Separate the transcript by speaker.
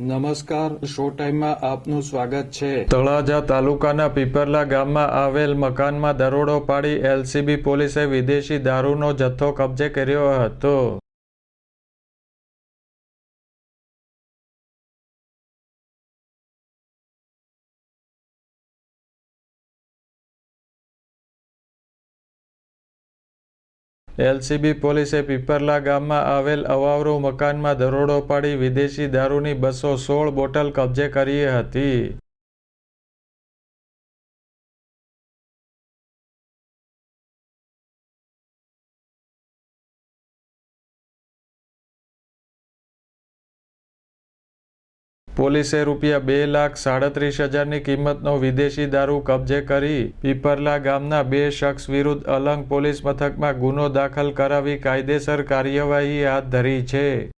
Speaker 1: નમસ્કાર, શો ટાઈમમાં આપનું સ્વાગત છે।
Speaker 2: તળાજા તાલુકાના પીપરલા ગામમાં આવેલ મકાનમાં દરોડો પાડી એલસીબી પોલીસે વિદેશી દારૂનો જથ્થો કબજે કર્યો હતો। એલસીબી પોલીસે પીપરલા ગામમાં આવેલ અવાવરૂ મકાનમાં દરોડો પાડી વિદેશી દારૂની 216 બોટલ કબજે કરી હતી। પોલીસે ₹2,37,000ની કિંમતનો વિદેશી દારૂ કબજે કરી પીપરલા ગામના 2 શખ્સ વિરુદ્ધ અલંગ પોલીસ મથકમાં ગુનો દાખલ કરાવી કાયદેસર કાર્યવાહી હાથ ધરી છે।